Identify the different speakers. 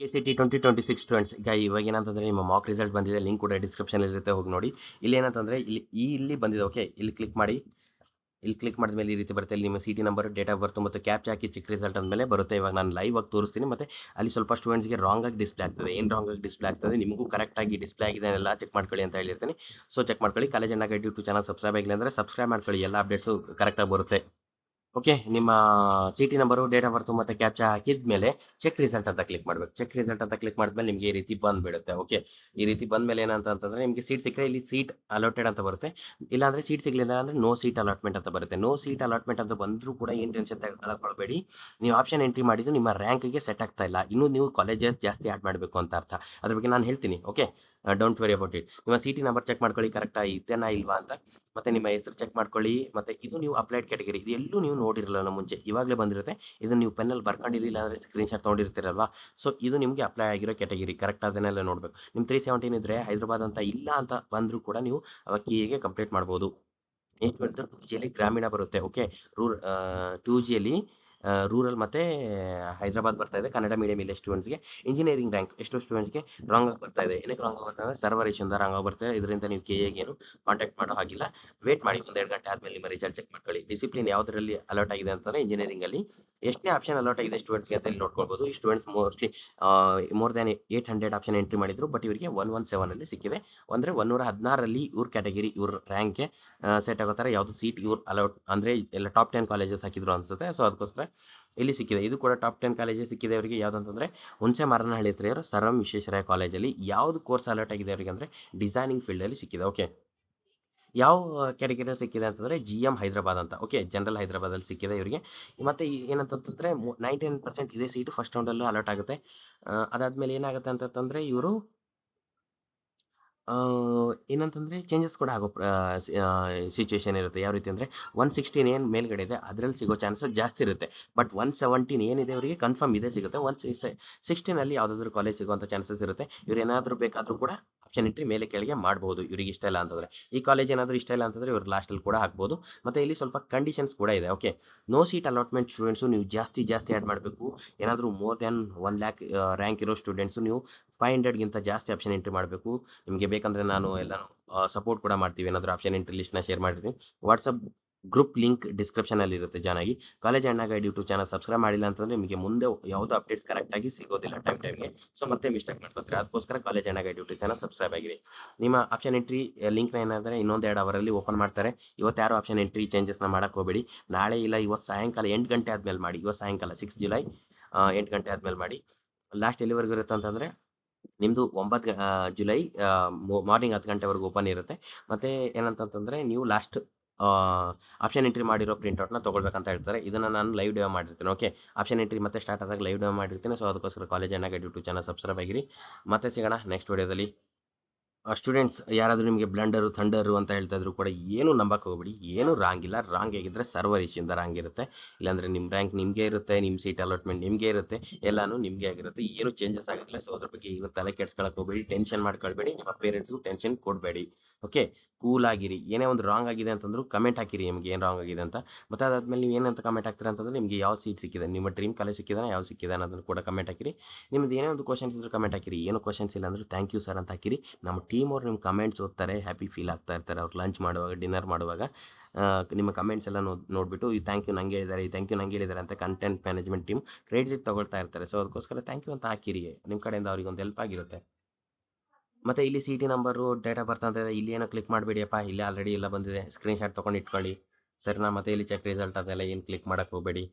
Speaker 1: KCT 2026 students ಈಗ ಇವಾಗ ಏನಂತಂದ್ರೆ ನಿಮ್ಮ ಮಾಕ್ ರಿಸಲ್ಟ್ ಬಂದಿದೆ. ಲಿಂಕ್ ಕೂಡ ಡಿಸ್ಕ್ರಿಪ್ಷನ್ ಇರುತ್ತೆ, ಹೋಗಿ ನೋಡಿ. ಇಲ್ಲಿ ಏನಂತಂದ್ರೆ ಇಲ್ಲಿ ಬಂದಿದೆ. ಓಕೆ, ಇಲ್ಲಿ ಕ್ಲಿಕ್ ಮಾಡಿ. ಇಲ್ಲಿ ಕ್ಲಿಕ್ ಮಾಡಿದ್ಮೇಲೆ ಈ ರೀತಿ ಬರುತ್ತೆ. ಇಲ್ಲಿ ನಿಮ್ಮ city number, date of birth ಮತ್ತು ಕ್ಯಾಪ್ಚಾ ಹಾಕಿ ಚಿಕ್ ರಿಸಲ್ಟ್ ಅಂದಮೇಲೆ ಬರುತ್ತೆ. ಇವಾಗ ನಾನು ಲೈವ್ ಆಗಿ ತೋರಿಸ್ತೀನಿ. ಮತ್ತೆ ಅಲ್ಲಿ ಸ್ವಲ್ಪ ಸ್ಟೂಡೆಂಟ್ಸ್ಗೆ ರಾಂಗ್ ಆಗಿ ಡಿಸ್ಪ್ಲೇ ಆಗ್ತದೆ. ಏನು ರಾಂಗ್ ಆಗಿ ಡಿಸ್ಪ್ಲೇ ಆಗ್ತದೆ, ನಿಮಗೂ ಕರೆಕ್ಟ್ ಆಗಿ ಡಿಸ್ಪ್ಲೇ ಆಗಿದೆ ಎಲ್ಲ ಚೆಕ್ ಮಾಡ್ಕೊಳ್ಳಿ ಅಂತ ಹೇಳಿರ್ತೀನಿ. ಸೊ ಚೆಕ್ ಮಾಡ್ಕೊಳ್ಳಿ. ಕಾಲೇಜ್ ಅಣ್ಣ ಗೈಡ್ ಯೂಟ್ಯೂಬ್ ಚಾನಲ್ ಸಬ್ಸ್ಕ್ರೈಬ್ ಆಗಿಲ್ಲ ಅಂದರೆ ಸಬ್ಸ್ಕ್ರೈಬ್ ಮಾಡ್ಕೊಳ್ಳಿ. ಎಲ್ಲ ಅಪ್ಡೇಟ್ಸು ಕರೆಕ್ಟಾಗಿ ಬರುತ್ತೆ. ಓಕೆ, ನಿಮ್ಮ city number, date of birth ಮತ್ತೆ ಕ್ಯಾಪ್ಚಾ ಹಾಕಿದ್ಮೇಲೆ ಚೆಕ್ ರಿಸಲ್ಟ್ ಅಂತ ಕ್ಲಿಕ್ ಮಾಡಬೇಕು. ಚೆಕ್ ರಿಸಲ್ಟ್ ಅಂತ ಕ್ಲಿಕ್ ಮಾಡಿದ್ಮೇಲೆ ನಿಮಗೆ ಈ ರೀತಿ ಬಂದ್ಬಿಡುತ್ತೆ. ಓಕೆ, ಈ ರೀತಿ ಬಂದ್ಮೇಲೆ ಏನಂತ ಅಂತಂದ್ರೆ ನಿಮಗೆ ಸೀಟ್ ಸಿಕ್ಕರೆ ಇಲ್ಲಿ ಸೀಟ್ ಅಲಾಟೆಡ್ ಅಂತ ಬರುತ್ತೆ. ಇಲ್ಲಾಂದ್ರೆ ಸೀಟ್ ಸಿಗಲಿಲ್ಲ ಅಂದ್ರೆ ನೋ ಸೀಟ್ ಅಲಾಟ್ಮೆಂಟ್ ಅಂತ ಬರುತ್ತೆ. ನೋ ಸೀಟ್ ಅಲಾಟ್ಮೆಂಟ್ ಅಂತ ಬಂದರೂ ಕೂಡ ಏನು ಟೆನ್ಷನ್ ತಗೊಳ್ಬೇಡಿ. ನೀವು ಆಪ್ಷನ್ ಎಂಟ್ರಿ ಮಾಡಿದ್ದು ನಿಮ್ಮ ರ್ಯಾಂಕ್ಗೆ ಸೆಟ್ ಆಗ್ತಾ ಇಲ್ಲ, ಇನ್ನೂ ನೀವು ಕಾಲೇಜಸ್ ಜಾಸ್ತಿ ಆ್ಯಡ್ ಮಾಡಬೇಕು ಅಂತ ಅರ್ಥ. ಅದ್ರ ಬಗ್ಗೆ ನಾನು ಹೇಳ್ತೀನಿ. Okay, don't very about it. ನಿಮ್ಮ ಸಿಟಿ ನಂಬರ್ ಚೆಕ್ ಮಾಡ್ಕೊಳ್ಳಿ, ಕರೆಕ್ಟಾಗಿ ಇದೆನಾ ಇಲ್ವಾ ಅಂತ. ಮತ್ತೆ ನಿಮ್ಮ ಹೆಸರು ಚೆಕ್ ಮಾಡ್ಕೊಳ್ಳಿ. ಮತ್ತೆ ಇದು ನೀವು ಅಪ್ಲೈಡ್ ಕ್ಯಾಟಗರಿ, ಇದು ಎಲ್ಲೂ ನೀವು ನೋಡಿರಲ್ಲ ಮುಂಚೆ, ಇವಾಗಲೇ ಬಂದಿರುತ್ತೆ. ಇದು ನೀವು ಪೆನ್ನಲ್ಲಿ ಬರ್ಕೊಂಡಿರಿ, ಇಲ್ಲಾಂದ್ರೆ ಸ್ಕ್ರೀನ್ಶಾಟ್ ತೊಗೊಂಡಿರ್ತೀರಲ್ವಾ. ಸೊ ಇದು ನಿಮಗೆ ಅಪ್ಲೈ ಆಗಿರೋ ಕ್ಯಾಟಗರಿ, ಕರೆಕ್ಟ್ ಅದನ್ನೆಲ್ಲ ನೋಡಬೇಕು. ನಿಮ್ಮ 317 ಇದ್ದರೆ ಹೈದರಾಬಾದ್ ಅಂತ ಇಲ್ಲ ಅಂತ ಬಂದರೂ ಕೂಡ ನೀವು ಅವಾಗ ಕೀಗೆ ಕಂಪ್ಲೀಟ್ ಮಾಡ್ಬೋದು. ನೆಕ್ಸ್ಟ್ ಬಂದು 2Gಯಲ್ಲಿ ಗ್ರಾಮೀಣ ಬರುತ್ತೆ. ಓಕೆ, 2Gಯಲ್ಲಿ ರೂರಲ್ ಮತ್ತು ಹೈದರಾಬಾದ್ ಬರ್ತಾ ಇದೆ. ಕನ್ನಡ ಮೀಡಿಯಂ ಇಲ್ಲ ಸ್ಟೂಡೆಂಟ್ಸ್ಗೆ. ಇಂಜಿನಿಯರಿಂಗ್ ರ್ಯಾಂಕ್ ಎಷ್ಟು ಸ್ಟೂಡೆಂಟ್ಸ್ಗೆ ರಾಂಗ್ ಆಗಿ ಬರ್ತಾ ಇದೆ. ಏನಕ್ಕೆ ರಾಂಗ್ ಆಗಿ ಬರ್ತಾ ಇದೆ? ಸರ್ವರ್ ಇಶ್ಯೂಯಿಂದ ರಾಂಗ್ ಆಗಿ ಬರ್ತಾ ಇದೆ. ಇದರಿಂದ ನೀವು KAಗೆ ಏನು ಕಾಂಟ್ಯಾಕ್ಟ್ ಮಾಡೋ ಹಾಗಿಲ್ಲ. ವೇಟ್ ಮಾಡಿ, 1-2 ಗಂಟೆ ಆದಮೇಲೆ ನಿಮ್ಮ ರಿಸಲ್ಟ್ ಚೆಕ್ ಮಾಡ್ಕೊಳ್ಳಿ. ಡಿಸಿಪ್ಲಿನ್ ಯಾವುದರಲ್ಲಿ ಅಲಾಟ್ ಆಗಿದೆ ಅಂತಂದರೆ ಇಂಜಿನಿಯರಿಂಗಲ್ಲಿ ಎಷ್ಟನೇ ಆಪ್ಷನ್ ಅಲಾಟ್ ಆಗಿದೆ ಸ್ಟೂಡೆಂಟ್ಸ್ಗೆ ಅಂತ ಇಲ್ಲಿ ನೋಡ್ಕೊಳ್ಬೋದು. ಈ students mostly more than 800 option entry ಮಾಡಿದ್ರು, ಬಟ್ ಇವರಿಗೆ 117 ಸಿಕ್ಕಿದೆ. ಅಂದರೆ 116ರಲ್ಲಿ ಇವ್ರ ಕ್ಯಾಟಗರಿ, ಇವ್ರ ರ್ಯಾಂಕ್ಗೆ ಸೆಟ್ ಆಗೋ ಥರ ಯಾವುದು ಸೀಟ್ ಇವ್ರು ಅಲೌಟ್ ಅಂದರೆ ಎಲ್ಲ ಟಾಪ್ 10 ಕಾಲೇಜಸ್ ಹಾಕಿದ್ರು ಅನಿಸುತ್ತೆ. ಸೊ ಅದಕ್ಕೋಸ್ಕರ ಇಲ್ಲಿ ಸಿಕ್ಕಿದೆ. ಇದು ಕೂಡ ಟಾಪ್ 10 ಕಾಲೇಜಸ್ ಸಿಕ್ಕಿದೆ ಅವರಿಗೆ. ಯಾವುದಂತಂದರೆ ಹುಣಸೆ ಮಾರನಹಳ್ಳಿ ಹತ್ರ ಇರೋ ಸರ್ ಎಂ ವಿಶ್ವೇಶ್ವರಯ್ಯ ಕಾಲೇಜಲ್ಲಿ. ಯಾವುದು ಕೋರ್ಸ್ ಅಲಾಟ್ ಆಗಿದೆ ಅವರಿಗೆ ಅಂದರೆ ಡಿಸೈನಿಂಗ್ ಫೀಲ್ಡಲ್ಲಿ ಸಿಕ್ಕಿದೆ. ಓಕೆ, ಯಾವ ಕ್ಯಾಟಗರಿಯಲ್ಲಿ ಸಿಕ್ಕಿದೆ ಅಂತಂದರೆ GM ಹೈದರಾಬಾದ್ ಅಂತ. ಓಕೆ, ಜನರಲ್ ಹೈದರಾಬಾದಲ್ಲಿ ಸಿಕ್ಕಿದೆ ಇವರಿಗೆ. ಮತ್ತು ಏನಂತಂತಂದರೆ 99% ಇದೇ ಸೀಟು ಫಸ್ಟ್ ರೌಂಡಲ್ಲೂ ಅಲಾಟ್ ಆಗುತ್ತೆ. ಅದಾದಮೇಲೆ ಏನಾಗುತ್ತೆ ಅಂತಂತಂದರೆ ಇವರು ಏನಂತಂದರೆ ಚೇಂಜಸ್ ಕೂಡ ಆಗೋ ಸಿಚುಯೇಷನ್ ಇರುತ್ತೆ. ಯಾವ ರೀತಿ ಅಂದರೆ 116 ಏನು ಮೇಲ್ಗಡೆ ಇದೆ ಅದರಲ್ಲಿ ಸಿಗೋ ಚಾನ್ಸಸ್ ಜಾಸ್ತಿ ಇರುತ್ತೆ. ಬಟ್ 117 ಏನಿದೆ ಅವರಿಗೆ ಕನ್ಫರ್ಮ್ ಇದೇ ಸಿಗುತ್ತೆ. 16ಅಲ್ಲಿ ಯಾವುದಾದ್ರೂ ಕಾಲೇಜ್ ಸಿಗುವಂಥ ಚಾನ್ಸಸ್ ಇರುತ್ತೆ. ಇವ್ರು ಏನಾದರೂ ಬೇಕಾದರೂ ಕೂಡ ಆಪ್ಷನ್ ಎಂಟ್ರಿ ಮೇಲೆ ಕೆಳಗೆ ಮಾಡ್ಬೋದು, ಇವ್ರಿಗೆ ಇಷ್ಟ ಇಲ್ಲ ಅಂತಂದರೆ. ಈ ಕಾಲೇಜ್ ಏನಾದರೂ ಇಷ್ಟ ಇಲ್ಲ ಅಂತಂದರೆ ಇವ್ರು ಲಾಸ್ಟಲ್ಲಿ ಕೂಡ ಹಾಕ್ಬೋದು. ಮತ್ತು ಇಲ್ಲಿ ಸ್ವಲ್ಪ ಕಂಡೀಷನ್ಸ್ ಕೂಡ ಇದೆ. Okay, no seat allotment students ನೀವು ಜಾಸ್ತಿ ಆ್ಯಡ್ ಮಾಡಬೇಕು. ಏನಾದರೂ ಮೋರ್ ದ್ಯಾನ್ 1 ಲ್ಯಾಕ್ ರ್ಯಾಂಕ್ ಇರೋ ಸ್ಟೂಡೆಂಟ್ಸು ನೀವು 500ಗಿಂತ ಜಾಸ್ತಿ ಆಪ್ಷನ್ ಎಂಟ್ರಿ ಮಾಡಬೇಕು. ನಿಮಗೆ ಬೇಕಂದರೆ ನಾನು ಎಲ್ಲನೂ ಸಪೋರ್ಟ್ ಕೂಡ ಮಾಡ್ತೀವಿ. ಏನಾದರೂ ಆಪ್ಷನ್ ಎಂಟ್ರಿ ಲಿಸ್ಟ್ನ ಶೇರ್ ಮಾಡಿರ್ತೀನಿ. ವಾಟ್ಸಪ್ ಗ್ರೂಪ್ ಲಿಂಕ್ ಡಿಸ್ಕ್ರಿಪ್ಷನಲ್ಲಿ ಇರುತ್ತೆ, ಜಾಯ್ನ್ ಆಗಿ. ಕಾಲೇಜ್ ಅಣ್ಣ ಗೈಡ್ ಯೂಟ್ಯೂಬ್ ಚಾನಲ್ ಸಬ್ಸ್ಕ್ರೈಬ್ ಮಾಡಿಲ್ಲ ಅಂತಂದರೆ ನಿಮಗೆ ಮುಂದೆ ಯಾವುದೋ ಅಪ್ಡೇಟ್ಸ್ ಕರೆಕ್ಟಾಗಿ ಸಿಗೋದಿಲ್ಲ ಟೈಮ್ಗೆ. ಸೊ ಮತ್ತೆ ಮಿಸ್ಟೇಕ್ ಮಾಡ್ಕೊತಾರೆ. ಅದಕ್ಕೋಸ್ಕರ ಕಾಲೇಜ್ ಅಣ್ಣ ಗೈಡ್ ಯೂಟ್ಯೂಬ್ ಚಾನಲ್ ಸಬ್ಸ್ಕ್ರೈಬ್ ಆಗಿರಿ. ನಿಮ್ಮ ಆಪ್ಷನ್ ಎಂಟ್ರಿ ಲಿಂಕ್ನ ಏನಾದರೆ ಇನ್ನೊಂದು 2 ಅವರಲ್ಲಿ ಓಪನ್ ಮಾಡ್ತಾರೆ. ಇವತ್ತು ಯಾರು ಆಪ್ಷನ್ ಎಂಟ್ರಿ ಚೇಂಜಸ್ನ ಮಾಡೋಕ್ಕೆ ಹೋಗಬೇಡಿ. ನಾಳೆ ಇಲ್ಲ ಇವತ್ತು ಸಾಯಂಕಾಲ 8 ಗಂಟೆ ಆದಮೇಲೆ ಮಾಡಿ. ಇವತ್ತು ಸಾಯಂಕಾಲ 6 ಜುಲೈ 8 ಗಂಟೆ ಆದಮೇಲೆ ಮಾಡಿ. ಲಾಸ್ಟ್ ಎಲ್ಲಿವರೆಗೂ ಇರುತ್ತೆ ಅಂತಂದರೆ ನಿಮ್ಮದು 9 ಜುಲೈ ಮಾರ್ನಿಂಗ್ 10 ಗಂಟೆವರೆಗೂ ಓಪನ್ ಇರುತ್ತೆ. ಮತ್ತು ಏನಂತಂತಂದರೆ ನೀವು ಲಾಸ್ಟ್ ಆಪ್ಷನ್ ಎಂಟ್ರಿ ಮಾಡಿರೋ ಪ್ರಿಂಟೌಟ್ನ ತೊಗೊಳ್ಬೇಕಂತ ಹೇಳ್ತಾರೆ. ಇದನ್ನು ನಾನು ಲೈವ್ ಡೆಮೋ ಮಾಡಿರ್ತೀನಿ. ಓಕೆ, ಆಪ್ಷನ್ ಎಂಟ್ರಿ ಮತ್ತೆ ಸ್ಟಾರ್ಟ್ ಆದಾಗ ಲೈವ್ ಡೆಮೋ ಮಾಡಿರ್ತೀನಿ. ಸೊ ಅದಕ್ಕೋಸ್ಕರ ಕಾಲೇಜ್ ಅಣ್ಣ ಗೈಡ್ ಯೂಟ್ಯೂಬ್ ಚಾನಲ್ ಸಬ್ಸ್ಕ್ರೈಬ್ ಆಗಿರಿ. ಮತ್ತೆ ಸಿಗೋಣ ನೆಕ್ಸ್ಟ್ ವಿಡಿಯೋದಲ್ಲಿ. ಸ್ಟೂಡೆಂಟ್ಸ್ ಯಾರಾದರೂ ನಿಮಗೆ ಬ್ಲಂಡರು, ಥಂಡರು ಅಂತ ಹೇಳ್ತಾ ಇದ್ರು ಕೂಡ ಏನೂ ನಂಬಕ್ಕೆ ಹೋಗಬೇಡಿ. ಏನೂ ರಾಂಗ್ ಇಲ್ಲ. ರಾಂಗ್ ಆಗಿದ್ದರೆ ಸರ್ವರ್ ಇಶ್ಯೂಯಿಂದ ರಾಂಗ್ ಇರುತ್ತೆ. ಇಲ್ಲಾಂದರೆ ನಿಮ್ಮ ರ್ಯಾಂಕ್ ನಿಮಗೆ ಇರುತ್ತೆ, ನಿಮ್ಮ ಸೀಟ್ ಅಲಾಟ್ಮೆಂಟ್ ನಿಮಗೆ ಇರುತ್ತೆ, ಎಲ್ಲನೂ ನಿಮಗೆ ಆಗಿರುತ್ತೆ. ಏನೂ ಚೇಂಜಸ್ ಆಗೋದಿಲ್ಲ. ಸೊ ಅದ್ರ ಬಗ್ಗೆ ಏನು ತಲೆ ಕೆಡ್ಸ್ಕೊಳಕ್ಕೆ ಹೋಗಬೇಡಿ, ಟೆನ್ಷನ್ ಮಾಡ್ಕೊಳ್ಬೇಡಿ. ನಿಮ್ಮ ಪೇರೆಂಟ್ಸ್ಗೂ ಟೆನ್ಷನ್ ಕೊಡಬೇಡಿ. ಓಕೆ, ಕೂಲ್ ಆಗಿರಿ. ಏನೇ ಒಂದು ರಾಂಗ್ ಆಗಿದೆ ಅಂತಂದರೂ ಕಮೆಂಟ್ ಹಾಕಿರಿ ನಿಮಗೆ ಏನು ರಾಂಗ್ ಆಗಿದೆ ಅಂತ. ಮತ್ತು ಅದಾದಮೇಲೆ ನೀವು ಏನಂತ ಕಮೆಂಟ್ ಹಾಕ್ತೀರಾ ಅಂತಂದರೆ ನಿಮಗೆ ಯಾವ ಸೀಟ್ ಸಿಕ್ಕಿದೆ, ನಿಮ್ಮ ಡ್ರೀಮ್ ಕಾಲೇಜ್ ಸಿಕ್ಕಿದಾನ, ಯಾವ್ದು ಸಿಕ್ಕಿದೆ ಅನ್ನೋದನ್ನು ಕೂಡ ಕಮೆಂಟ್ ಹಾಕಿರಿ. ನಿಮ್ಮದು ಏನೇ ಒಂದು ಕ್ವಶನ್ಸ್ ಇದ್ದರೂ ಕಮೆಂಟ್ ಹಾಕಿರಿ. ಏನು ಕ್ವಶನ್ಸ್ ಇಲ್ಲ ಅಂದರೆ ಥ್ಯಾಂಕ್ ಯು ಸರ್ ಅಂತ ಹಾಕಿರಿ. ನಮ್ಮ ಟೀಮ್ ಅವ್ರು ನಿಮ್ಮ ಕಮೆಂಟ್ಸ್ ಓದ್ತಾರೆ, ಹ್ಯಾಪಿ ಫೀಲ್ ಆಗ್ತಾ ಇರ್ತಾರೆ. ಅವ್ರು ಲಂಚ್ ಮಾಡುವಾಗ, ಡಿನ್ನರ್ ಮಾಡುವಾಗ ನಿಮ್ಮ ಕಮೆಂಟ್ಸ್ ಎಲ್ಲ ನೋಡಿಬಿಟ್ಟು ಈ ಥ್ಯಾಂಕ್ ಯು ನಂಗೆ ಹೇಳಿದ್ದಾರೆ, ಈ ಥ್ಯಾಂಕ್ ಯು ನಂಗೆ ಹೇಳಿದ್ದಾರೆ ಅಂತ ಕಂಟೆಂಟ್ ಮ್ಯಾನೇಜ್ಮೆಂಟ್ ಟೀಮ್ ಕ್ರೆಡಿಟ್ ತೊಗೊಳ್ತಾ ಇರ್ತಾರೆ. ಸೊ ಅದಕ್ಕೋಸ್ಕರ ಥ್ಯಾಂಕ್ ಯು ಅಂತ ಹಾಕಿರಿ. ನಿಮ್ಮ ಕಡೆಯಿಂದ ಅವ್ರಿಗೆ ಒಂದು ಹೆಲ್ಪ್ ಆಗಿರುತ್ತೆ. ಮತ್ತು ಇಲ್ಲಿ city number, date of birth ಅಂತ ಇದೆ. ಇಲ್ಲಿ ಏನೋ ಕ್ಲಿಕ್ ಮಾಡಬೇಡಿಯಪ್ಪ, ಇಲ್ಲೇ ಆಲ್ರೆಡಿ ಎಲ್ಲ ಬಂದಿದೆ. ಸ್ಕ್ರೀನ್‌ಶಾಟ್ ತೊಗೊಂಡು ಇಟ್ಕೊಳ್ಳಿ. ಸರಿನಾ? ಮತ್ತು ಇಲ್ಲಿ ಚೆಕ್ ರಿಸಲ್ಟ್ ಅದೆಲ್ಲ ಏನು ಕ್ಲಿಕ್ ಮಾಡೋಕ್ಕೆ ಹೋಗಬೇಡಿ.